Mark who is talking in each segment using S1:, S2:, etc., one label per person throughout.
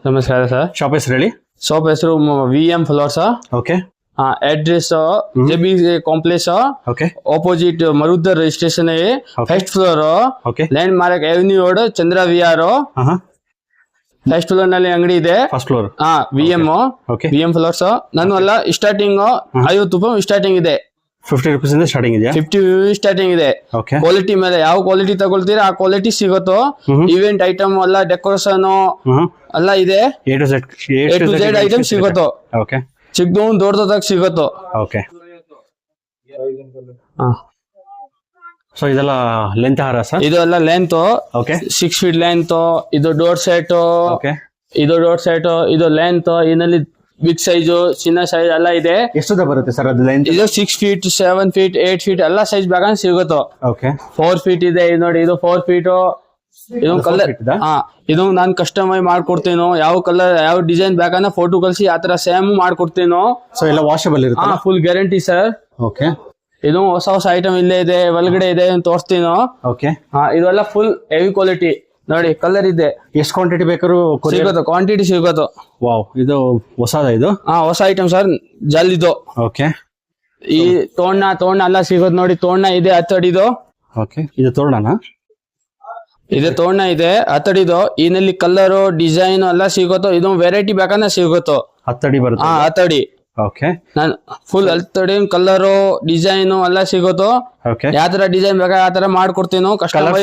S1: ನಮಸ್ಕಾರ sir.
S2: Shop ಹೆಸರು ಹೇಳಿ.
S1: ಶಾಪ್ ಹೆಸರು VM flowers.
S2: Okay.
S1: Address JB complex.
S2: Okay.
S1: Opposite ಮರುದರ್ station first floor.
S2: Okay.
S1: Landmark avenue road ಚಂದ್ರ ವಿಆರ್. ಫಸ್ಟ್ ಫ್ಲೋರ್ ನಲ್ಲಿ ಅಂಗಡಿ ಇದೆ.
S2: First floor.
S1: VM.
S2: Okay.
S1: VM flowers. ನಾನು ಎಲ್ಲ ಸ್ಟಾರ್ಟಿಂಗ್ 50 ರೂಪಾಯಿ ಸ್ಟಾರ್ಟಿಂಗ್ ಇದೆ.
S2: 50 ರೂಪೀಸ್ ಇಂದ ಸ್ಟಾರ್ಟಿಂಗ್ ಇದೆಯಾ?
S1: 50 ಸ್ಟಾರ್ಟಿಂಗ್ ಇದೆ.
S2: ಓಕೆ.
S1: ಕ್ವಾಲಿಟಿ ಮೇಲೆ ಯಾವ ಕ್ವಾಲಿಟಿ ತಗೊಳ್ತೀರಾ ಆ ಕ್ವಾಲಿಟಿ ಸಿಗುತ್ತೋ. ಇವೆಂಟ್ ಐಟಮ್ ಎಲ್ಲ ಡೆಕೋರೇಷನ್ ಎಲ್ಲ ಇದೆ.
S2: A to Z
S1: ಐಟಮ್ ಸಿಗುತ್ತೋ.
S2: ಓಕೆ.
S1: ಚಿಕ್ಕದು ದೊಡ್ಡದಾಗ ಸಿಗುತ್ತೋ.
S2: ಓಕೆ. ಸೊ ಇದೆಲ್ಲ ಲೆಂತ್ ಹಾರ ಸರ್?
S1: ಇದು ಎಲ್ಲ ಲೆಂತ್.
S2: ಓಕೆ.
S1: 6 feet length. ಇದು ಡೋರ್ ಸೆಟ್.
S2: ಓಕೆ.
S1: ಇದು ಡೋರ್ ಸೆಟ್. ಇದು ಲೆಂತ್. ಇದರಲ್ಲಿ ಬಿಗ್ ಸೈಜ್ ಚಿನ್ನ ಸೈಜ್ ಎಲ್ಲ ಇದೆ.
S2: ಎಷ್ಟುದ ಬರುತ್ತೆ ಸರ್ ಅದು ಲೆಂತ್?
S1: ಇದು 6 ಫೀಟ್ 7 ಫೀಟ್ 8 ಫೀಟ್ ಎಲ್ಲ ಸೈಜ್ ಬೇಕಾದ್ರೆ ಸಿಗುತ್ತೋ.
S2: ಓಕೆ.
S1: 4 ಫೀಟ್ ಇದೆ. ಇದು ನೋಡಿ, ಇದು 4 ಫೀಟ್. ಇದು ಕಲರ್. ಇದು ನಾನು ಕಸ್ಟಮೈಸ್ ಮಾಡ್ಕೊಡ್ತೀನೋ. ಯಾವ ಕಲರ್ ಯಾವ ಡಿಸೈನ್ ಬೇಕಂದ್ರೆ ಫೋಟೋ ಕಳಿಸಿ ಆತರ ಸೇಮ್ ಮಾಡ್ಕೊಡ್ತೀನೋ.
S2: ಸೊ ಎಲ್ಲ ವಾಷಬಲ್ ಇರುತ್ತೆ?
S1: Full guarantee sir.
S2: ಓಕೆ.
S1: ಇದು ಹೊಸ ಹೊಸ ಐಟಮ್ ಇಲ್ಲೇ ಇದೆ, ಒಳಗಡೆ ಇದೆ ತೋರಿಸ್ತೀನೋ.
S2: ಓಕೆ.
S1: ಇದೆಲ್ಲ ಫುಲ್ ಹೆವಿ ಕ್ವಾಲಿಟಿ ನೋಡಿ. ಕಲರ್ ಇದೆ.
S2: ಎಷ್ಟು ಕ್ವಾಂಟಿಟಿ ಬೇಕಾದ್ರೂ
S1: ಸಿಗುತ್ತೋ, ಕ್ವಾಂಟಿಟಿ ಸಿಗುತ್ತೋ.
S2: ವಾವ್, ಇದು ಹೊಸದ ಇದು?
S1: ಹೊಸ ಐಟಮ್ ಸರ್, ಜಲ್ದಿದು.
S2: ಓಕೆ.
S1: ಈ ತೋರಣ ಎಲ್ಲ ಸಿಗೋದು ನೋಡಿ. ತೋರಣ ಇದೆ 10 ಅಡಿದು.
S2: ಓಕೆ. ಇದು ತೋರಣನ?
S1: ಇದೆ ತೋರಣ ಇದೆ 10 ಅಡಿದು. ಇದರಲ್ಲಿ ಕಲರ್ ಡಿಸೈನ್ ಎಲ್ಲ ಸಿಗುತ್ತೋ. ಇದು ವೆರೈಟಿ ಬೇಕಂದ್ರೆ ಸಿಗುತ್ತೋ.
S2: 10 ಅಡಿ ಬರುತ್ತೆ?
S1: 10 ಅಡಿ.
S2: ಓಕೆ.
S1: ನಾನು ಫುಲ್ 10 ಅಡಿ ಕಲರ್ ಡಿಸೈನ್ ಎಲ್ಲ ಸಿಗುತ್ತೋ.
S2: ಓಕೆ.
S1: ಯಾವ ತರ ಡಿಸೈನ್ ಬೇಕಾ ಆ ತರ ಮಾಡ್ಕೊಡ್ತೀನೋ. ಕಸ್ಟಮರ್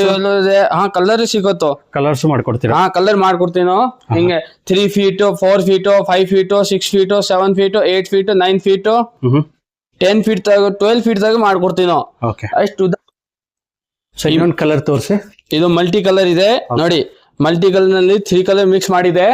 S1: ಕಲರ್ ಸಿಗುತ್ತೋ.
S2: ಕಲರ್ಸ್ ಮಾಡ್ಕೊಡ್ತೀರಾ?
S1: ಕಲರ್ ಮಾಡ್ಕೊಡ್ತೀನೋ. ಹಿಂಗೆ 3 feet 4 feet 5 feet 6 feet 7 feet 8 feet 9 feet 10 feet 12 feet ದಾಗ ಮಾಡ್ಕೊಡ್ತೀನೋ.
S2: ಓಕೆ.
S1: ಅಷ್ಟು.
S2: ಸೊ ಇನ್ನೊಂದು ಕಲರ್ ತೋರಿಸಿ.
S1: ಇದು ಮಲ್ಟಿ ಕಲರ್ ಇದೆ ನೋಡಿ. ಮಲ್ಟಿ ಕಲರ್ ನಲ್ಲಿ 3 ಕಲರ್ ಮಿಕ್ಸ್ ಮಾಡಿದೆ.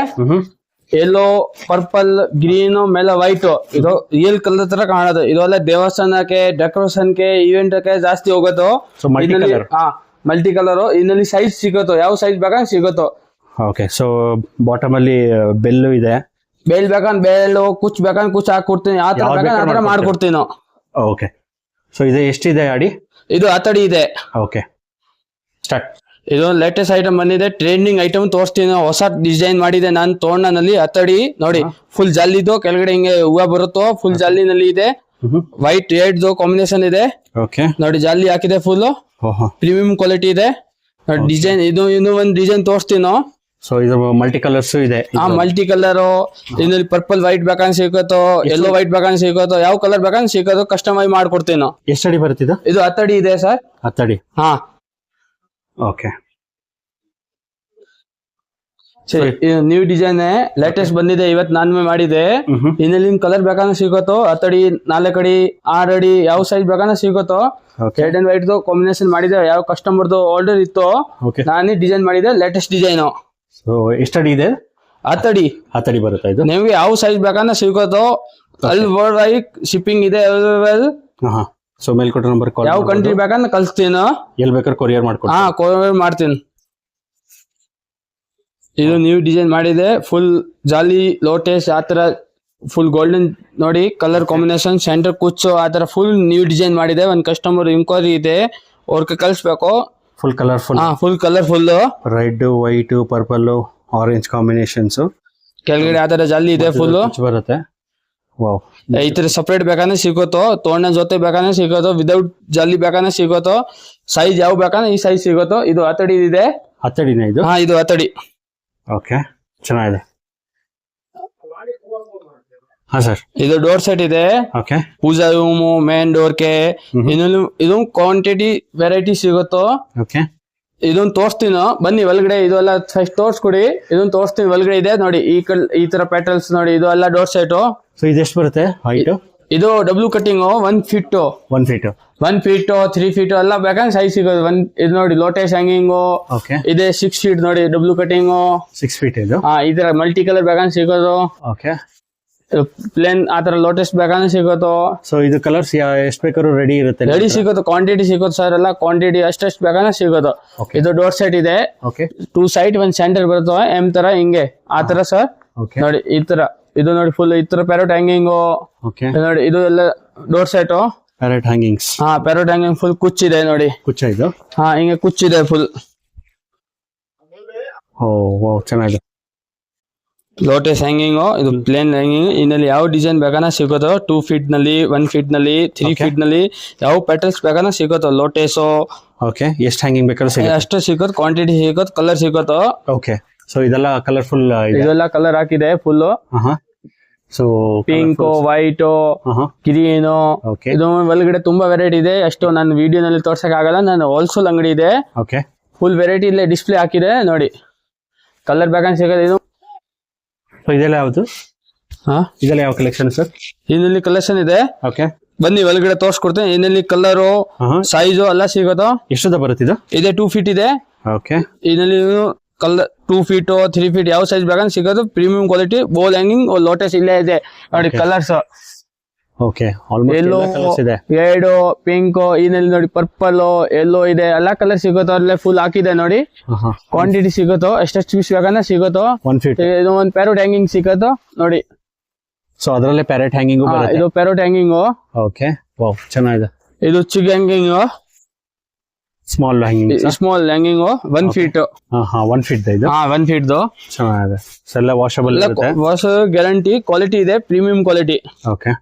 S1: ಯೆಲ್ಲೋ, ಪರ್ಪಲ್, ಗ್ರೀನ್ ಮೇಲೆ ವೈಟ್. ಇದು ರಿಯಲ್ ಕಲರ್ ತರ ಕಾಣೋದು. ಇದೆಲ್ಲ ದೇವಸ್ಥಾನಕ್ಕೆ, ಡೆಕೋರೇಷನ್ಗೆ, ಇವೆಂಟ್ಗೆ ಜಾಸ್ತಿ ಹೋಗೋದು. Multi colour. ಇದರಲ್ಲಿ ಸೈಜ್ ಸಿಗುತ್ತೋ, ಯಾವ ಸೈಜ್ ಬೇಕಾದ್ರೆ ಸಿಗುತ್ತೋ.
S2: ಓಕೆ. ಸೊ ಬಾಟಮ್ ಅಲ್ಲಿ ಬೆಲ್ಲು ಇದೆ.
S1: ಬೇಲ್ ಬೇಕಂದ್ರೆ ಬೇಲು, ಕುಚ್ ಬೇಕಂದ್ರೆ ಕುಚ್ ಹಾಕೊಡ್ತೀನಿ. ಯಾವ ತರ ಬೇಕಾದ್ರೆ ಆ ತರ ಮಾಡ್ಕೊಡ್ತೀನಿ.
S2: ಓಕೆ. ಸೊ ಇದು ಎಷ್ಟಿದೆ ಅಡಿ?
S1: ಇದು 10 ಅಡಿ ಇದೆ.
S2: ಓಕೆ. ಸ್ಟಾರ್ಟ್.
S1: ಇದು ಲೇಟೆಸ್ಟ್ ಐಟಮ್ ಬಂದಿದೆ. ಟ್ರೆಂಡಿಂಗ್ ಐಟಮ್ ತೋರಿಸ್ತೀನಿ. ಹೊಸ ಡಿಸೈನ್ ಮಾಡಿದೆ ನಾನು ತೋರಣನಲ್ಲಿ 10 ಅಡಿ ನೋಡಿ. ಫುಲ್ ಜಾಲಿದು ಕೆಳಗಡೆ ಹಿಂಗೆ ಹೂವ ಬರುತ್ತೋ. ಫುಲ್ ಜಾಲಿನಲ್ಲಿ ಇದೆ. ವೈಟ್ ರೆಡ್ ಕಾಂಬಿನೇಷನ್ ಇದೆ.
S2: ಓಕೆ. ನೋಡಿ
S1: ಜಾಲಿ ಹಾಕಿದೆ. ಫುಲ್ ಪ್ರೀಮಿಯಂ ಕ್ವಾಲಿಟಿ ಇದೆ ನೋಡಿ. ಡಿಸೈನ್ ಇದು ಇನ್ನೂ ಒಂದು ಡಿಸೈನ್ ತೋರಿಸ್ತೀನೋ.
S2: ಸೊ ಇದು ಮಲ್ಟಿ ಕಲರ್ಸ್ ಇದೆ.
S1: Multi colour. ಇದರಲ್ಲಿ ಪರ್ಪಲ್ ವೈಟ್ ಬೇಕಂದ್ರೆ ಸಿಗುತ್ತೋ, ಯೆಲ್ಲೋ ವೈಟ್ ಬೇಕಂದ್ರೆ ಸಿಗುತ್ತೋ, ಯಾವ ಕಲರ್ ಬೇಕಂದ್ರೆ ಸಿಗೋದು. ಕಸ್ಟಮೈಸ್ ಮಾಡ್ಕೊಡ್ತೀನೋ.
S2: ಎಷ್ಟು ಅಡಿ ಬರುತ್ತೆ ಇದು?
S1: ಇದು 10 ಅಡಿ ಇದೆ ಸರ್.
S2: 10 ಅಡಿ. ಓಕೆ.
S1: ಇದು ನ್ಯೂ ಡಿಸೈನ್ ಲೇಟೆಸ್ಟ್ ಬಂದಿದೆ. ಇವತ್ತು ನಾನು ಮಾಡಿದೆ. ಇನ್ನಲ್ಲಿ ಕಲರ್ ಬೇಕಂದ್ರೆ ಸಿಗುತ್ತೋ. 10 ಅಡಿ 4 ಅಡಿ 6 ಅಡಿ ಯಾವ ಸೈಜ್ ಬೇಕಂದ್ರೆ ಸಿಗುತ್ತೋ. ರೆಡ್ ಅಂಡ್ ವೈಟ್ ಕಾಂಬಿನೇಷನ್ ಮಾಡಿದೆ. ಯಾವ ಕಸ್ಟಮರ್ದು ಆರ್ಡರ್ ಇತ್ತು ನಾನೇ ಡಿಸೈನ್ ಮಾಡಿದೆ. Latest design.
S2: ಸೊ ಎಷ್ಟು ಅಡಿ ಇದೆ?
S1: 10 ಅಡಿ.
S2: 10 ಅಡಿ ಬರುತ್ತೆ ಇದು.
S1: ನಿಮ್ಗೆ ಯಾವ ಸೈಜ್ ಬೇಕಂದ್ರೆ ಸಿಗುತ್ತೋ. ಅಲ್ಲಿ ವರ್ಲ್ಡ್ ವೈಡ್ ಶಿಪ್ಪಿಂಗ್ ಇದೆ.
S2: ಸೊ ಮೇಲ್ಕೊಟ್ಟ ನಂಬರ್ ಕಾಲ್.
S1: ಯಾವ ಕಂಟ್ರಿ ಬೇಕಂದ್ರೆ ಕಳಿಸ್ತೀನಿ.
S2: ಎಲ್ಲಿ ಬೇಕಾದ್ರೆ ಕೊರಿಯರ್ ಮಾಡ್ಕೊಡ್ತೀನಿ.
S1: ಕೊರಿಯರ್ ಮಾಡ್ತೀನಿ. ಇದು ನ್ಯೂ ಡಿಸೈನ್ ಮಾಡಿದೆ. ಫುಲ್ ಜಾಲಿ ಲೋಟಸ್ ಆತರ ಫುಲ್ ಗೋಲ್ಡನ್ ನೋಡಿ. ಕಲರ್ ಕಾಂಬಿನೇಷನ್ ಸೆಂಟರ್ ಕುಚ್ಚು ಆತರ ಫುಲ್ ನ್ಯೂ ಡಿಸೈನ್ ಮಾಡಿದೆ. ಒಂದ್ ಕಸ್ಟಮರ್ ಇಂಕ್ವೈರಿ ಇದೆ, ಅವ್ರಿಗೆ ಕಳಿಸ್ಬೇಕು.
S2: Full colourful.
S1: Full colourful.
S2: Red, white, purple, orange combinations.
S1: ಕೆಳಗಡೆ ಆತರ ಜಾಲಿ ಇದೆ. ಫುಲ್
S2: ಬರುತ್ತೆ. ವಾವ್.
S1: ಈ ತರ ಸಪರೇಟ್ ಬೇಕಂದ್ರೆ ಸಿಗುತ್ತೋ. ತೋರಣ ಜೊತೆ ಬೇಕಂದ್ರೆ ಸಿಗುತ್ತೋ. ವಿದೌಟ್ ಜಾಲಿ ಬೇಕಂದ್ರೆ ಸಿಗುತ್ತೋ. ಸೈಜ್ ಯಾವ ಬೇಕಂದ್ರೆ ಈ ಸೈಜ್ ಸಿಗುತ್ತೋ. ಇದು 10 ಅಡಿ ಇದೆ.
S2: 10 ಅಡಿನ ಇದು? ಇದು
S1: 10 ಅಡಿ.
S2: ಓಕೆ. ಚೆನ್ನಾಗಿದೆ. ಸರ್
S1: ಇದು ಡೋರ್ ಸೆಟ್ ಇದೆ.
S2: ಓಕೆ.
S1: ಪೂಜಾ ರೂಮ್, ಮೇನ್ ಡೋರ್ಗೆ. ಇದು ಕ್ವಾಂಟಿಟಿ ವೆರೈಟಿ ಸಿಗುತ್ತೋ.
S2: ಓಕೆ.
S1: ಇದೊಂದು ತೋರಿಸ್ತೀನೋ ಬನ್ನಿ ಒಳಗಡೆ. ಇದು ಎಲ್ಲ ಫಸ್ಟ್ ತೋರ್ಸ್ಕೊಡಿ. ಇದೊಂದು ತೋರಿಸ್ತೀನಿ. ಒಳಗಡೆ ಇದೆ ನೋಡಿ. ಈ ತರ ಪ್ಯಾಟರ್ನ್ಸ್ ನೋಡಿ. ಇದು ಎಲ್ಲ ಡೋರ್ ಸೆಟ್. ಸೊ
S2: ಇದು ಎಷ್ಟು ಬರುತ್ತೆ ಹೈಟ್?
S1: ಇದು W cutting 1 feet
S2: 1 feet
S1: 1 feet 3 feet ಎಲ್ಲ ಬೇಕಂದ್ರೆ ಸೈಜ್ ಸಿಗೋದು. ಇದು ನೋಡಿ ಲೋಟಸ್ ಹ್ಯಾಂಗಿಂಗ್ ಇದೆ. 6 ಫೀಟ್ ನೋಡಿ ಡಬ್ಲ್ಯೂ ಕಟ್ಟಿಂಗ್
S2: 6 ಫೀಟ್ ಇದು.
S1: ಈ ತರ ಮಲ್ಟಿ ಕಲರ್ ಬೇಕಂದ್ರೆ ಸಿಗೋದು.
S2: ಓಕೆ.
S1: ಪ್ಲೇನ್ ಆತರ ಲೋಟಸ್ ಬೇಕಂದ್ರೆ ಸಿಗೋದು.
S2: ಸೊ ಇದು ಕಲರ್ಸ್ ಎಷ್ಟು ಬೇಕಾದ್ರೂ ರೆಡಿ ಇರುತ್ತೆ?
S1: ರೆಡಿ ಸಿಗೋದು. ಕ್ವಾಂಟಿಟಿ ಸಿಗೋದು ಸರ್. ಎಲ್ಲ ಕ್ವಾಂಟಿಟಿ ಅಷ್ಟೆಷ್ಟು ಬೇಕಂದ್ರೆ ಸಿಗೋದು. ಇದು ಡೋರ್ ಸೆಟ್ ಇದೆ. 2 ಸೈಡ್ 1 ಸೆಂಟರ್ ಬರುತ್ತೆ. ಎಮ್ ತರ ಹಿಂಗೆ ಆ ತರ ಸರ್ ನೋಡಿ. ಈ ತರ ಇದು ನೋಡಿ ಫುಲ್ ಈ ತರ ಪ್ಯಾರೋಟ್ ಹ್ಯಾಂಗಿಂಗ್ ನೋಡಿ. ಇದು ಎಲ್ಲ door set.
S2: Parrot hangings.
S1: Parrot hanging full ಕುಚ್ಚಿದೆ ನೋಡಿ.
S2: ಕುಚ್ಚ ಇದು?
S1: ಹಿಂಗೆ ಕುಚ್ಚಿದೆ ಫುಲ್.
S2: ಓ ವಾವ್, ಚೆನ್ನಾಗಿದೆ.
S1: ಲೋಟಸ್ ಹ್ಯಾಂಗಿಂಗ್ ಇದು ಪ್ಲೇನ್ ಹ್ಯಾಂಗಿಂಗ್. ಇನ್ನಲ್ಲಿ ಯಾವ ಡಿಸೈನ್ ಬೇಕಾನ ಸಿಗೋದು. 2 ಫೀಟ್ ನಲ್ಲಿ, 1 ಫೀಟ್ ನಲ್ಲಿ, 3 ಫೀಟ್ ನಲ್ಲಿ ಯಾವ ಪ್ಯಾಟರ್ನ್ಸ್ ಬೇಕಾನ ಸಿಗೋದು. ಲೋಟಸ್
S2: ಓಕೆ, ಎಷ್ಟು ಹ್ಯಾಂಗಿಂಗ್ ಬೇಕಾದ್ರೆ ಸಿಗುತ್ತೆ?
S1: ಅಷ್ಟು ಸಿಗೋದು, ಕ್ವಾಂಟಿಟಿ ಸಿಗೋದು, ಕಲರ್ ಸಿಗೋದು.
S2: ಓಕೆ, ಸೊ ಇದೆಲ್ಲ ಕಲರ್ಫುಲ್ ಇದೆ.
S1: ಇದೆಲ್ಲ ಕಲರ್ ಹಾಕಿದೆ full.
S2: So
S1: pink, white, green.
S2: Okay,
S1: ಇದು ಒಳಗಡೆ ತುಂಬಾ ವೆರೈಟಿ ಇದೆ. ಅಷ್ಟು ನಾನು ವಿಡಿಯೋನಲ್ಲಿ ತೋರ್ಸಕ್ ಆಗಲ್ಲ. ನಾನು ಹೋಲ್ಸೇಲ್ ಅಂಗಡಿ ಇದೆ.
S2: ಓಕೆ,
S1: ಫುಲ್ ವೆರೈಟಿ ಇಲ್ಲೇ ಡಿಸ್ಪ್ಲೇ ಹಾಕಿದೆ ನೋಡಿ. ಕಲರ್ ಬೇಕಂತ ಸಿಗೋದು ಇದು.
S2: ಸೊ ಇದೆಲ್ಲ ಯಾವುದು? ಇದೆಲ್ಲ ಯಾವ ಕಲೆಕ್ಷನ್ ಸರ್?
S1: ಇದರಲ್ಲಿ ಕಲೆಕ್ಷನ್ ಇದೆ.
S2: ಓಕೆ,
S1: ಬನ್ನಿ ಒಳಗಡೆ ತೋರ್ಸ್ಕೊಡ್ತೇನೆ. ಇದರಲ್ಲಿ ಕಲರು, ಸೈಜು ಎಲ್ಲ ಸಿಗೋದು.
S2: ಎಷ್ಟದ ಬರುತ್ತೆ ಇದು?
S1: ಇದೆ 2 ಫೀಟ್ ಇದೆ.
S2: ಓಕೆ,
S1: ಇದರಲ್ಲಿ ಕಲರ್ 2 ಫೀಟ್, 3 ಫೀಟ್ ಯಾವ ಸೈಜ್ ಬೇಕಂತ ಸಿಗೋದು. ಪ್ರೀಮಿಯಂ ಕ್ವಾಲಿಟಿ ಬೋಲ್ ಹ್ಯಾಂಗಿಂಗ್. ಲೋಟಸ್ ಇಲ್ಲೇ ಇದೆ ನೋಡಿ. ಕಲರ್ಸ್
S2: ಓಕೆ, ಆಲ್ಮೋಸ್ಟ್
S1: ಎಲ್ಲೋ,
S2: ಎಲ್ಲ ಕಲರ್ಸ್ ಇದೆ.
S1: ರೆಡ್, ಪಿಂಕ್, ಇದರಲ್ಲಿ ನೋಡಿ ಪರ್ಪಲ್, ಎಲ್ಲೋ ಇದೆ. ಎಲ್ಲಾ ಕಲರ್ ಸಿಗುತ್ತೋ. ಅಲ್ಲೇ ಫುಲ್ ಹಾಕಿದೆ ನೋಡಿ. ಕ್ವಾಂಟಿಟಿ ಸಿಗುತ್ತೋ, ಎಷ್ಟೆಷ್ಟು ಪೀಸ್ ಬೇಕಂದ್ರೆ ಸಿಗುತ್ತೋ.
S2: 1 ಫೀಟ್
S1: ಇದು ಒಂದು ಪ್ಯಾರೋಟ್ ಹ್ಯಾಂಗಿಂಗ್ ಸಿಗುತ್ತೋ ನೋಡಿ.
S2: ಸೊ ಅದರಲ್ಲೇ ಪ್ಯಾರೆಟ್ ಹ್ಯಾಂಗಿಂಗ್ ಬರುತ್ತೆ.
S1: ಇದು ಪ್ಯಾರೋಟ್ ಹ್ಯಾಂಗಿಂಗ್.
S2: ಓಕೆ, ವಾವ್, ಚೆನ್ನಾಗಿದೆ.
S1: ಇದು ಚಿಗ್ hanging,
S2: small hanging,
S1: small hanging. 1 feet.
S2: 1 feet ಇದು.
S1: 1 ಫೀಟ್
S2: ಚೆನ್ನಾಗಿದೆ. ಎಲ್ಲ ವಾಷಬಲ್ ಇರುತ್ತೆ.
S1: ವಾಶ್ ಗ್ಯಾರಂಟಿ, ಕ್ವಾಲಿಟಿ ಇದೆ, ಪ್ರೀಮಿಯಂ ಕ್ವಾಲಿಟಿ.
S2: ಓಕೆ,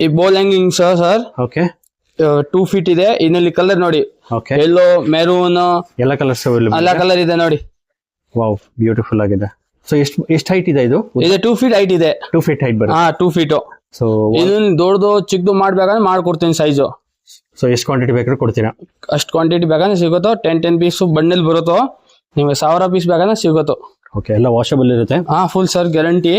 S1: ಈ ಬೋಲ್ ಹ್ಯಾಂಗಿಂಗ್ ಸರ್
S2: ಓಕೆ,
S1: 2 ಫೀಟ್ ಇದೆ. ಇದರಲ್ಲಿ ಕಲರ್ ನೋಡಿ.
S2: ಓಕೆ,
S1: ಎಲ್ಲೋ, ಮೆರೂನ್,
S2: ಎಲ್ಲ ಕಲರ್ಸ್ ಅವೈಲೇಬಲ್.
S1: ಎಲ್ಲ ಕಲರ್ ಇದೆ ನೋಡಿ.
S2: ವಾವ್, ಬ್ಯೂಟಿಫುಲ್ ಆಗಿದೆ. ಸೊ ಎಷ್ಟು ಹೈಟ್ ಇದೆ ಇದು?
S1: ಇದೆ 2 ಫೀಟ್ ಹೈಟ್ ಇದೆ.
S2: 2 ಫೀಟ್ ಹೈಟ್ ಬರುತ್ತೆ.
S1: 2 ಫೀಟ್.
S2: ಸೊ
S1: ಇದನ್ನ ದೊಡ್ಡದು ಚಿಕ್ಕದು ಮಾಡ್ಬೇಕಂದ್ರೆ ಮಾಡ್ಕೊಡ್ತೀನಿ ಸೈಜು.
S2: ಸೊ ಎಷ್ಟು ಕ್ವಾಂಟಿಟಿ ಬೇಕಾದ್ರೆ ಕೊಡ್ತೀರಾ?
S1: ಅಷ್ಟು ಕ್ವಾಂಟಿಟಿ ಬೇಕಂದ್ರೆ ಸಿಗುತ್ತೋ. 10 ಪೀಸ್ ಬಂಡಲ್ ಬರುತ್ತೋ. ನಿಮಗೆ 1000 ಪೀಸ್ ಬೇಕಂದ್ರೆ ಸಿಗುತ್ತೋ.
S2: ಓಕೆ, ಎಲ್ಲ ವಾಷಬಲ್ ಇರುತ್ತೆ.
S1: Full sir guarantee.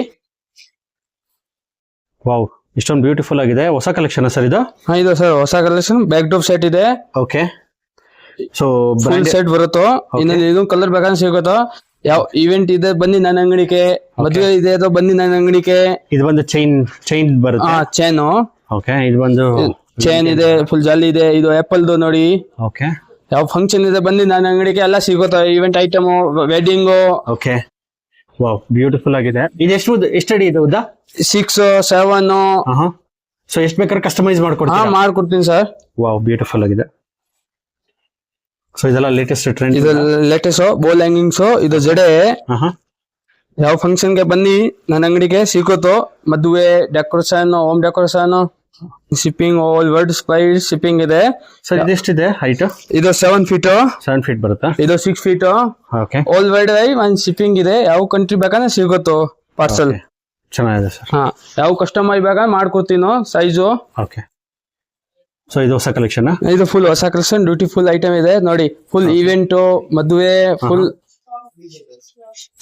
S2: ವಾವ್, ಇಷ್ಟೊಂದು ಬ್ಯೂಟಿಫುಲ್ ಆಗಿದೆ. ಹೊಸ ಕಲೆಕ್ಷನ್ ಸರ್ ಇದು?
S1: ಇದು ಸರ್ ಹೊಸ ಕಲೆಕ್ಷನ್. ಬ್ಯಾಕ್ ಟಾಪ್ ಸೆಟ್ ಇದೆ.
S2: ಓಕೆ, ಸೊ
S1: ಫುಲ್ ಸೆಟ್ ಬರುತ್ತೋ. ಇನ್ನೊಂದು ಇದು ಕಲರ್ ಬೇಕಂದ್ರೆ ಸಿಗುತ್ತೋ. ಯಾವ ಇವೆಂಟ್ ಇದೆ ಬನ್ನಿ ನನ್ನ ಅಂಗಡಿಗೆ. ಮದುವೆ ಇದೆ ಅದು ಬನ್ನಿ ನನ್ನ ಅಂಗಡಿಗೆ.
S2: ಇದು ಬಂದು ಚೈನ್ ಬರುತ್ತೆ.
S1: ಚೈನು.
S2: ಓಕೆ, ಇದು ಬಂದು
S1: ಚೈನ್ ಇದೆ, ಫುಲ್ ಜಾಲಿ ಇದೆ. ಇದು ಆಪಲ್ ನೋಡಿ.
S2: ಓಕೆ,
S1: ಯಾವ ಫಂಕ್ಷನ್ ಇದೆ ಬನ್ನಿ ನನ್ನ ಅಂಗಡಿಗೆ. ಎಲ್ಲ ಸಿಗುತ್ತೋ. Event item, wedding.
S2: Okay, wow, beautiful ಆಗಿದೆ. ಇದು ಎಷ್ಟು ಅಡಿ ಇದೆ ಉದ್ದ?
S1: 6, 7.
S2: ಸೊ ಎಷ್ಟು ಬೇಕಾದ್ರೆ ಕಸ್ಟಮೈಸ್ ಮಾಡ್ಕೊಡ್ತೀರಾ?
S1: ಮಾಡ್ಕೊಡ್ತೀನಿ ಸರ್.
S2: ವಾವ್, ಬ್ಯೂಟಿಫುಲ್ ಆಗಿದೆ. ಸೊ ಇದೆಲ್ಲ ಲೇಟೆಸ್ಟ್ ಟ್ರೆಂಡ್.
S1: ಇದು ಲೇಟೆಸ್ಟ್ ಬೋಲ್ ಹ್ಯಾಂಗಿಂಗ್ಸ್. ಇದು ಜಡೆ. ಯಾವ ಫಂಕ್ಷನ್ ಗೆ ಬನ್ನಿ ನನ್ನ ಅಂಗಡಿಗೆ ಸಿಗುತ್ತೋ. ಮದುವೆ, decoration, home decoration, shipping, all world ಸ್ಪೈಸ್ ಶಿಪ್ಪಿಂಗ್ ಇದೆ.
S2: ಸರ್ ಇದೆಷ್ಟಿದೆ ಹೈಟ್?
S1: ಇದು 7 ಫೀಟ್.
S2: 7 ಫೀಟ್ ಬರುತ್ತಾ?
S1: ಇದು 6 ಫೀಟ್.
S2: ಓಕೆ,
S1: ಆಲ್ ವರ್ಲ್ಡ್ ಒಂದು ಶಿಪ್ಪಿಂಗ್ ಇದೆ. ಯಾವ ಕಂಟ್ರಿ ಬೇಕಂದ್ರೆ ಸಿಗುತ್ತೋ ಪಾರ್ಸಲ್.
S2: ಚೆನ್ನಾಗಿದೆ ಸರ್.
S1: ಯಾವ ಕಸ್ಟಮರ್ ಬೇಕಾದ್ರೆ ಮಾಡ್ಕೊಡ್ತೀನೋ ಸೈಜು.
S2: ಓಕೆ, ಸೊ ಇದು ಹೊಸ ಕಲೆಕ್ಷನ್.
S1: ಇದು ಫುಲ್ ಹೊಸ ಕಲೆಕ್ಷನ್, ಬ್ಯೂಟಿಫುಲ್ ಐಟಮ್ ಇದೆ ನೋಡಿ. ಫುಲ್ ಇವೆಂಟ್, ಮದುವೆ, ಫುಲ್.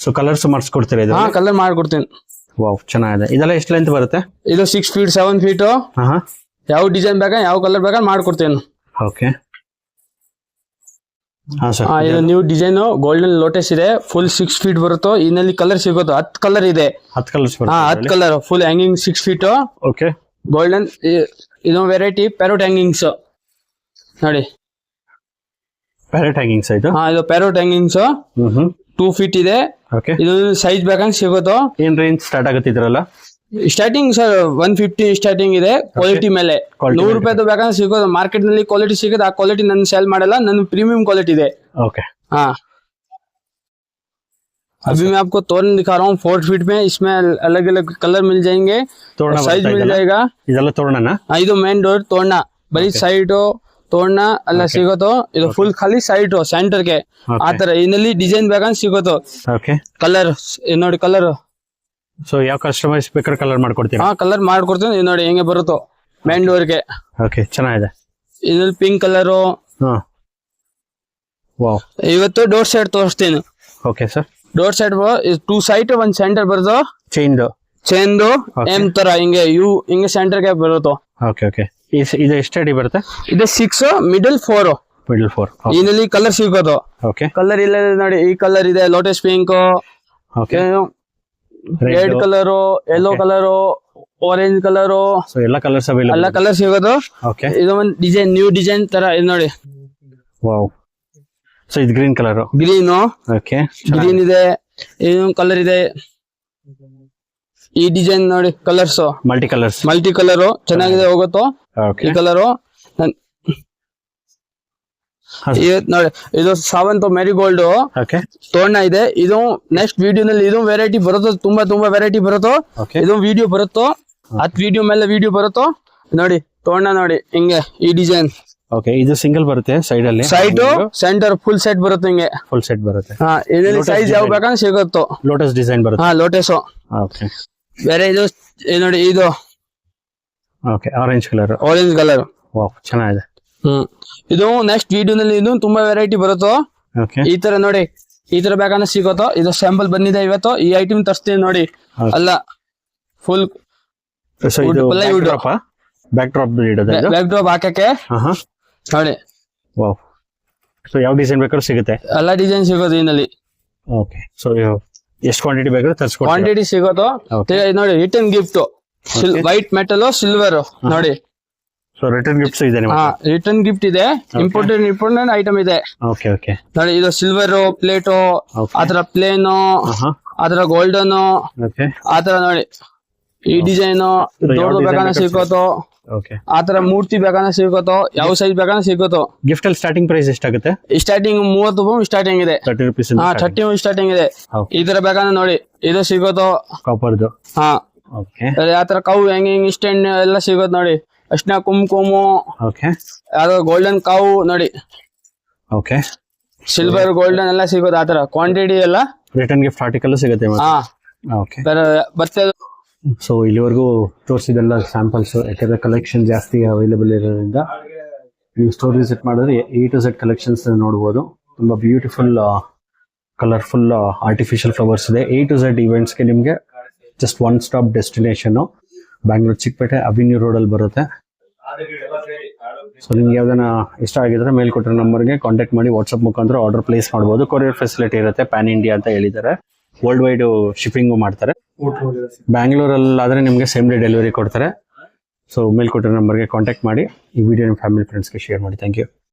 S2: ಸೊ ಕಲರ್ಸ್ ಮಾಡಿಸ್ಕೊಡ್ತೀರಾ ಇದು?
S1: ಕಲರ್ ಮಾಡ್ಕೊಡ್ತೀನಿ.
S2: ವಾವ್, ಚೆನ್ನಾಗಿದೆ. ಇದೆಲ್ಲ ಎಷ್ಟು ಲೆಂತ್ ಬರುತ್ತೆ?
S1: ಇದು 6 ಫೀಟ್, 7 ಫೀಟ್. ಯಾವ ಡಿಸೈನ್ ಬೇಕಾ, ಯಾವ ಕಲರ್ ಬೇಕಾ ಮಾಡ್ಕೊಡ್ತೀನಿ.
S2: ಓಕೆ,
S1: ಇದು ನ್ಯೂ ಡಿಸೈನ್ ಗೋಲ್ಡನ್ ಲೋಟಸ್ ಇದೆ. ಫುಲ್ 6 ಫೀಟ್ ಬರುತ್ತೋ. ಇನ್ನಲ್ಲಿ ಕಲರ್ ಸಿಗೋದು 10 ಕಲರ್ ಇದೆ.
S2: 10 colours.
S1: 10 colour full hanging 6 feet.
S2: Okay,
S1: golden. ಇದು ವೆರೈಟಿ ಪ್ಯಾರೋಟ್ ಹ್ಯಾಂಗಿಂಗ್ಸ್ ನೋಡಿ.
S2: ಪ್ಯಾರೆಟ್ ಹ್ಯಾಂಗಿಂಗ್ಸ್ ಇದು?
S1: ಇದು ಪ್ಯಾರೋಟ್ ಹ್ಯಾಂಗಿಂಗ್ಸ್. 2 ಫೀಟ್ ಇದೆ.
S2: ಓಕೆ,
S1: ಇದು ಸೈಜ್ ಬೇಕಂದ್ರೆ ಸಿಗುತ್ತೋ.
S2: ಏನ್ ರೇಂಜ್ ಸ್ಟಾರ್ಟ್ ಆಗುತ್ತೆ ಇದ್ರಲ್ಲ?
S1: ಸ್ಟಾರ್ಟಿಂಗ್ ಸರ್ 150 ಸ್ಟಾರ್ಟಿಂಗ್ ಇದೆ. ಕ್ವಾಲಿಟಿ ಮೇಲೆ 100 ರೂಪಾಯಿದು ಬೇಕಂದ್ರೆ ಸಿಗೋದು. ಮಾರ್ಕೆಟ್ ನಲ್ಲಿ ಕ್ವಾಲಿಟಿ ಸಿಗೋದು. ಆ ಕ್ವಾಲಿಟಿ ನಾನು ಸೇಲ್ ಮಾಡಲ್ಲ. ನನ್ನ ಪ್ರೀಮಿಯಂ ಕ್ವಾಲಿಟಿ ಇದೆ.
S2: ओके,
S1: अभी मैं आपको तोरण दिखा रहा हूँ 4 फीट में. इसमें अलग अलग कलर मिल जाएंगे, साइज मिल जाएगा.
S2: ಇದೆಲ್ಲ ತೋರಣನಾ?
S1: ಇದು ಮೇನ್ ಡೋರ್ ತೋರಣ. ಬರೀ ಸೈಡ್ ತೋರಣ ಎಲ್ಲ ಸಿಗೋದು. ಇದು ಫುಲ್ ಖಾಲಿ ಸೈಡ್ ಸೆಂಟರ್ ಗೆ ಆತರ. ಇದರಲ್ಲಿ ಡಿಸೈನ್ ಬೇಕಂದ್ರೆ ಸಿಗೋದು.
S2: ಓಕೆ,
S1: ಕಲರ್ ನೋಡಿ. ಕಲರ್
S2: ಸೊ ಯಾವ ಕಸ್ಟಮೈಸ್ ಬೇಕಾದ್ರೆ ಕಲರ್ ಮಾಡ್ಕೊಡ್ತೀರಾ?
S1: ಕಲರ್ ಮಾಡ್ಕೊಡ್ತೀನಿ. ಇದು ನೋಡಿ ಹೆಂಗೆ ಬರುತ್ತೋ ಮೇನ್ ಡೋರ್ ಗೆ.
S2: ಓಕೆ, ಚೆನ್ನಾಗಿದೆ.
S1: ಇದ್ರಲ್ಲಿ ಪಿಂಕ್ ಕಲರ್.
S2: ವಾವ್,
S1: ಇವತ್ತು ಡೋರ್ ಸೈಡ್ ತೋರಿಸ್ತೀನಿ.
S2: Okay sir.
S1: Door side 2 side 1 centre ಬರೋದು. ಚೈನ್ದು ಎಂ ತರ ಹಿಂಗೆ ಹಿಂಗೆ ಸೆಂಟರ್ ಗೆ ಬರುತ್ತೋ.
S2: ಓಕೆ ಓಕೆ, ಇದು ಎಷ್ಟು ಅಡಿ ಬರುತ್ತೆ?
S1: ಇದು 6, ಮಿಡಲ್ 4. ಇದರಲ್ಲಿ ಕಲರ್ ಸಿಗೋದು.
S2: ಓಕೆ,
S1: ಕಲರ್ ಇಲ್ಲ ನೋಡಿ. ಈ ಕಲರ್ ಇದೆ lotus pink, red colour, yellow colour, orange colour.
S2: So ಎಲ್ಲ ಕಲರ್ಸ್ ಅವೈಲೇಬಲ್.
S1: ಎಲ್ಲ ಕಲರ್ ಸಿಗೋದು.
S2: ಓಕೆ,
S1: ಇದು ಒಂದು ಡಿಸೈನ್, ನ್ಯೂ ಡಿಸೈನ್ ತರ ಇದು ನೋಡಿ.
S2: ವಾವ್, ಸೊ ಇದು green colour.
S1: Green.
S2: Okay,
S1: green ಇದೆ. ಇದೊಂದು ಕಲರ್ ಇದೆ. ಈ ಡಿಸೈನ್ ನೋಡಿ. ಕಲರ್ಸ್ ಮಲ್ಟಿ ಕಲರ್ ಚೆನ್ನಾಗಿದೆ. ಹೋಗುತ್ತೋ ಈ ಕಲರ್. ನೋಡಿ ಇದು ಸಾವಂತ್ ಮೆರಿಗೋಲ್ಡ್
S2: ಓಕೆ
S1: ತೋರಣ ಇದೆ. ಇದು ನೆಕ್ಸ್ಟ್ ವಿಡಿಯೋನಲ್ಲಿ ಇದು ವೆರೈಟಿ ಬರುತ್ತೋ, ತುಂಬಾ ವೆರೈಟಿ ಬರುತ್ತೋ.
S2: ಓಕೆ
S1: ಇದು ವಿಡಿಯೋ ಬರುತ್ತೋ, ಹತ್ ವಿಡಿಯೋ ಮೇಲೆ ವಿಡಿಯೋ ಬರುತ್ತೋ. ನೋಡಿ ತೋರಣ ನೋಡಿ ಹಿಂಗೆ ಈ ಡಿಸೈನ್.
S2: ಓಕೆ ಇದು ಸಿಂಗಲ್ ಬರುತ್ತೆ ಸೈಡ್ ಅಲ್ಲಿ,
S1: ಸೈಡ್ ಸೆಂಟರ್ ಫುಲ್ ಸೆಟ್ ಬರುತ್ತೆ ಹಿಂಗೆ.
S2: ಫುಲ್ ಸೆಟ್ ಬರುತ್ತೆ.
S1: ಹಾ ಇದರಲ್ಲಿ ಸೈಜ್ ಯಾವ ಬೇಕಂದ್ರೆ ಸಿಗುತ್ತೋ.
S2: ಲೋಟಸ್ ಡಿಸೈನ್ ಬರುತ್ತೆ.
S1: ಹಾ ಲೋಟಸ್.
S2: ಓಕೆ
S1: ಬೇರೆ ಇದು ನೋಡಿ ಇದು
S2: okay orange colour.
S1: Orange colour.
S2: Wow ಚೆನ್ನಾಗಿದೆ.
S1: ಇದು ನೆಕ್ಸ್ಟ್ ವಿಡಿಯೋನಲ್ಲಿ ಇದು ತುಂಬಾ ವೆರೈಟಿ ಬರುತ್ತೋ.
S2: ಓಕೆ
S1: ಈ ತರ ನೋಡಿ, ಈ ತರ ಬೇಕಂದ್ರೆ ಸಿಗುತ್ತೋ. ಇದು ಸ್ಯಾಂಪಲ್ ಬಂದಿದೆ ಇವತ್ತು. ಈ ಐಟಮ್ ತರಿಸ್ತೀನಿ ನೋಡಿ. ಅಲ್ಲ ಫುಲ್
S2: ಸೊ ಇದು
S1: plywood.
S2: ಬ್ಯಾಕ್ ಡ್ರಾಪ್ ಇಡೋದು ಇದು.
S1: ಬ್ಯಾಕ್ ಡ್ರಾಪ್ ಹಾಕಕ್ಕೆ ನೋಡಿ.
S2: ವಾವ್. ಸೊ ಯಾವ ಡಿಸೈನ್ ಬೇಕಾದ್ರೂ ಸಿಗುತ್ತೆ.
S1: ಎಲ್ಲ ಡಿಸೈನ್ ಸಿಗೋದು ಇದರಲ್ಲಿ.
S2: ಓಕೆ ಸೊ ಎಷ್ಟು ಕ್ವಾಂಟಿಟಿ ಬೇಕಾದ್ರೂ ತರಿಸ್ಕೊಡ್ತೀರಾ.
S1: ಕ್ವಾಂಟಿಟಿ ಸಿಗೋದು.
S2: Okay.
S1: ನೋಡಿ return gift white metal silver ನೋಡಿ.
S2: ಸೊ ರಿಟರ್ನ್ ಗಿಫ್ಟ್ಸ್ ಇದೆ ನಿಮಗೆ.
S1: ಹಾ ರಿಟರ್ನ್ ಗಿಫ್ಟ್ ಇದೆ. ಇಂಪಾರ್ಟೆಂಟ್ ಐಟಮ್ ಇದೆ
S2: ಓಕೆ ಓಕೆ
S1: ನೋಡಿ. ಇದು ಸಿಲ್ವರ್ ಪ್ಲೇಟು,
S2: Okay.
S1: ಆತರ ಪ್ಲೇನ್, ಆತರ ಗೋಲ್ಡನ್,
S2: ಓಕೆ
S1: ಆತರ ನೋಡಿ ಈ ಡಿಸೈನ್. ದೊಡ್ಡದು
S2: design
S1: ಬೇಕಂದ್ರೆ
S2: ಬೇಕಾದ್ರೂ
S1: ಸಿಗೋದು.
S2: ಓಕೆ
S1: ಆತರ ಮೂರ್ತಿ ಬೇಕಂದ್ರೆ ಸಿಗೋದು. ಯಾವ ಸೈಜ್ ಬೇಕಂದ್ರೆ ಸಿಗೋದು.
S2: ಗಿಫ್ಟ್ ಅಲ್ಲಿ ಸ್ಟಾರ್ಟಿಂಗ್ ಪ್ರೈಸ್ ಎಷ್ಟಾಗುತ್ತೆ.
S1: ಸ್ಟಾರ್ಟಿಂಗ್ 30 ಸ್ಟಾರ್ಟಿಂಗ್ ಇದೆ.
S2: 30 rupees.
S1: ಹಾ 30 ಸ್ಟಾರ್ಟಿಂಗ್ ಇದೆ.
S2: Okay.
S1: ಈ ತರ ಬೇಕಂದ್ರೆ ನೋಡಿ ಇದು ಸಿಗೋದು.
S2: ಕಾಪರ್ದು.
S1: ಹಾ
S2: ಓಕೆ
S1: ಆತರ ಕವು ಹೆಂಗ್ ಸ್ಟ್ಯಾಂಡ್ ಎಲ್ಲ ಸಿಗೋದು ನೋಡಿ. ಅಷ್ಟನ್ನ ಕುಂಕುಮ,
S2: ಓಕೆ
S1: ಯಾವ್ದೋ ಗೋಲ್ಡನ್ ಕಾವು ನೋಡಿ.
S2: ಓಕೆ
S1: ಸಿಲ್ವರ್ ಗೋಲ್ಡನ್ ಎಲ್ಲ ಸಿಗೋದು. ಆತರ ಕ್ವಾಂಟಿಟಿ ಎಲ್ಲ
S2: ರಿಟರ್ನ್ ಗಿಫ್ಟ್ ಆರ್ಟಿಕಲ್ ಸಿಗುತ್ತೆ.
S1: ಹಾ
S2: ಓಕೆ
S1: ಮತ್ತೆ
S2: ಸೊ ಇಲ್ಲಿವರೆಗೂ ತೋರಿಸಿದೆಲ್ಲ ಸ್ಯಾಂಪಲ್ಸ್. ಯಾಕಂದ್ರೆ ಕಲೆಕ್ಷನ್ ಜಾಸ್ತಿ ಅವೈಲೇಬಲ್ ಇರೋದ್ರಿಂದ ನೀವು ಸ್ಟೋರ್ ವಿಸಿಟ್ ಮಾಡಿದ್ರೆ A to Z ಕಲೆಕ್ಷನ್ಸ್ ನೋಡ್ಬೋದು. ತುಂಬಾ ಬ್ಯೂಟಿಫುಲ್ ಕಲರ್ಫುಲ್ ಆರ್ಟಿಫಿಷಿಯಲ್ ಫ್ಲವರ್ಸ್ ಇದೆ. A to Z ಇವೆಂಟ್ಸ್ಗೆ ನಿಮಗೆ just one stop destination Bangalore Chickpet avenue ರೋಡಲ್ಲಿ ಬರುತ್ತೆ. ಸೊ ನಿಮ್ಗೆ ಯಾವ್ದಾನ ಇಷ್ಟ ಆಗಿದ್ರೆ ಮೇಲ್ಕೊಟ್ಟಿರೋ ನಂಬರ್ಗೆ ಕಾಂಟ್ಯಾಕ್ಟ್ ಮಾಡಿ ವಾಟ್ಸಪ್ ಮುಖಾಂತರ ಆರ್ಡರ್ ಪ್ಲೇಸ್ ಮಾಡ್ಬೋದು. ಕೊರಿಯರ್ ಫೆಸಿಲಿಟಿ ಇರುತ್ತೆ. ಪ್ಯಾನ್ ಇಂಡಿಯಾ ಅಂತ ಹೇಳಿದ್ದಾರೆ. ವರ್ಲ್ಡ್ ವೈಡ್ ಶಿಪ್ಪಿಂಗು ಮಾಡ್ತಾರೆ. ಬ್ಯಾಂಗ್ಳೂರಲ್ಲಿ ಆದ್ರೆ ನಿಮಗೆ ಸೇಮ್ ಡೇ ಡೆಲಿವರಿ ಕೊಡ್ತಾರೆ. ಸೊ ಮೇಲ್ಕೊಟ್ಟಿರೋ ನಂಬರ್ಗೆ ಕಾಂಟ್ಯಾಕ್ಟ್ ಮಾಡಿ ಈ ವಿಡಿಯೋ ನಿಮ್ಮ ಫ್ಯಾಮಿಲಿ ಫ್ರೆಂಡ್ಸ್ಗೆ ಶೇರ್ ಮಾಡಿ. Thank you.